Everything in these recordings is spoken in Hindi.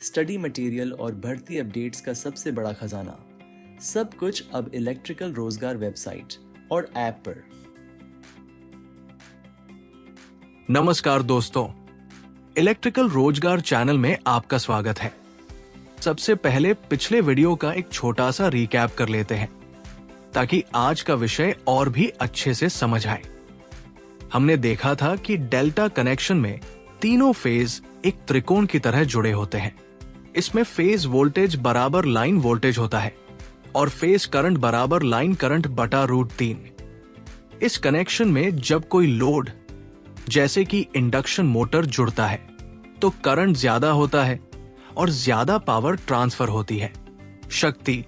स्टडी मटेरियल और भर्ती अपडेट्स का सबसे बड़ा खजाना। सब कुछ अब इलेक्ट्रिकल रोजगार वेबसाइट और ऐप पर। नमस्कार दोस्तों, इलेक्ट्रिकल रोजगार चैनल में आपका स्वागत है। सबसे पहले पिछले वीडियो का एक छोटा सा रिकैप कर लेते हैं ताकि आज का विषय और भी अच्छे से समझ आए। हमने देखा था कि डेल्टा कनेक्शन में तीनों फेज एक त्रिकोण की तरह जुड़े होते हैं। इसमें फेज वोल्टेज बराबर लाइन वोल्टेज होता है और फेज करंट बराबर लाइन करंट बटा √3। इस कनेक्शन में जब कोई लोड जैसे कि इंडक्शन मोटर जुड़ता है तो करंट ज्यादा होता है और ज्यादा पावर ट्रांसफर होती है। शक्ति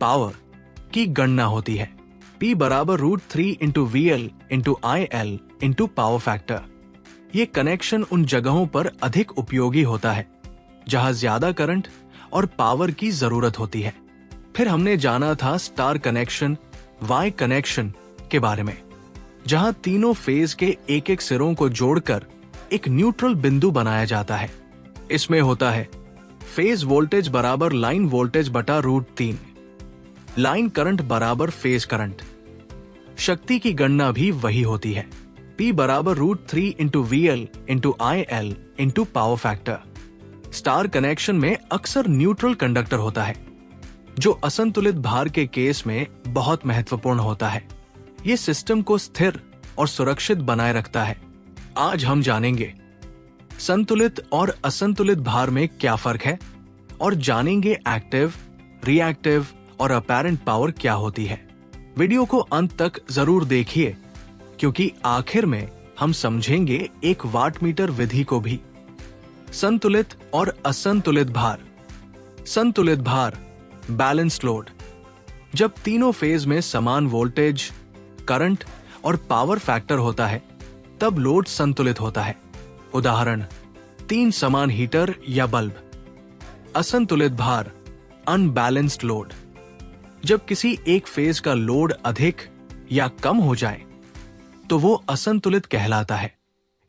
पावर की गणना होती है P बराबर √3 into VL into IL into power factor. ये कनेक्शन उन जगहों पर अधिक उपयोगी होता है जहां ज्यादा करंट और पावर की जरूरत होती है। फिर हमने जाना था स्टार कनेक्शन वाई कनेक्शन के बारे में, जहां तीनों फेज के एक एक सिरों को जोड़कर एक न्यूट्रल बिंदु बनाया जाता है। इसमें होता है फेज वोल्टेज बराबर लाइन वोल्टेज बटा √3, लाइन करंट बराबर फेज करंट। शक्ति की गणना भी वही होती है P बराबर √3 into VL into IL into power factor. Star connection में अक्सर न्यूट्रल कंडक्टर होता है जो असंतुलित भार के केस में बहुत महत्वपूर्ण होता है। ये सिस्टम को स्थिर और सुरक्षित बनाए रखता है। आज हम जानेंगे संतुलित और असंतुलित भार में क्या फर्क है और जानेंगे एक्टिव, रिएक्टिव और अपैरेंट पावर क्या होती है। वीडियो को अंत तक जरूर देखिए क्योंकि आखिर में हम समझेंगे एक वाटमीटर विधि को भी। संतुलित और असंतुलित भार। संतुलित भार बैलेंस्ड लोड। जब तीनों फेज में समान वोल्टेज, करंट और पावर फैक्टर होता है तब लोड संतुलित होता है। उदाहरण 3 समान हीटर या बल्ब। असंतुलित भार अनबैलेंस्ड लोड। जब किसी एक फेज का लोड अधिक या कम हो जाए तो वो असंतुलित कहलाता है।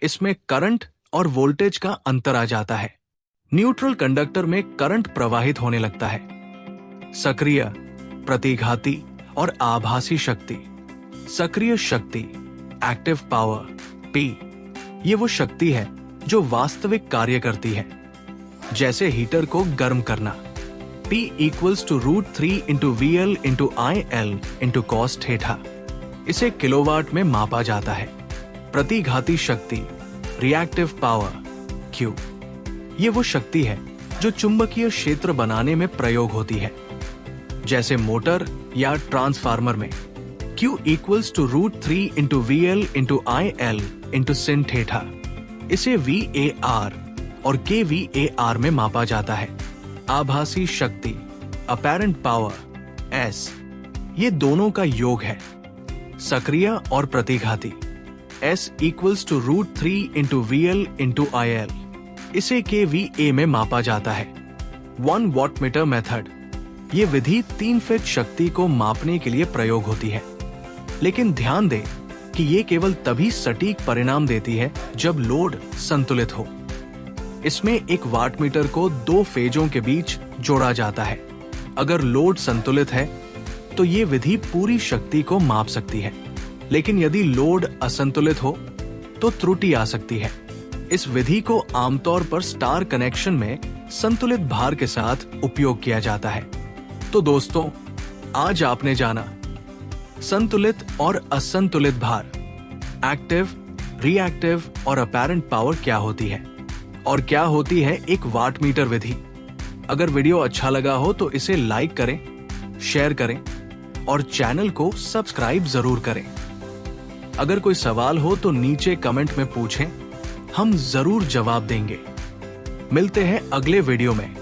इसमें करंट और वोल्टेज का अंतर आ जाता है। न्यूट्रल कंडक्टर में करंट प्रवाहित होने लगता है। सक्रिय, प्रतिघाती और आभासी शक्ति। सक्रिय शक्ति एक्टिव पावर P, ये वो शक्ति है जो वास्तविक कार्य करती है, जैसे हीटर को गर्म करना। P equals to √3 into VL into IL into cos theta. इसे किलोवाट में मापा जाता है। प्रतिघाती शक्ति रिएक्टिव पावर Q, ये वो शक्ति है जो चुंबकीय क्षेत्र बनाने में प्रयोग होती है, जैसे मोटर या ट्रांसफार्मर में। Q equals to √3 into VL into IL into sin theta. इसे VAR और kVAR में मापा जाता है। आभासी शक्ति अपैरेंट पावर S, ये दोनों का योग है। सक्रिय और प्रतिघाती S equals to √3 into VL into IL, इसे kVA में मापा जाता है। 1 वाटमीटर मेथड, ये विधि 3 फेज शक्ति को मापने के लिए प्रयोग होती है, लेकिन ध्यान दें कि ये केवल तभी सटीक परिणाम देती है जब लोड संतुलित हो। इसमें एक वाटमीटर को 2 फेजों के बीच जोड़ा जाता है। अगर लोड संतुलित है तो ये विधि पूरी शक्ति को माप सकती है, लेकिन यदि लोड असंतुलित हो तो त्रुटि आ सकती है। इस विधि को आमतौर पर स्टार कनेक्शन में संतुलित भार के साथ उपयोग किया जाता है। तो दोस्तों, आज आपने जाना संतुलित और असंतुलित भार, एक्टिव, रिएक्टिव और अपैरेंट पावर क्या होती है और क्या होती है एक वाटमीटर विधि। अगर वीडियो अच्छा लगा हो तो इसे लाइक करें, शेयर करें और चैनल को सब्सक्राइब जरूर करें। अगर कोई सवाल हो तो नीचे कमेंट में पूछें, हम जरूर जवाब देंगे। मिलते हैं अगले वीडियो में।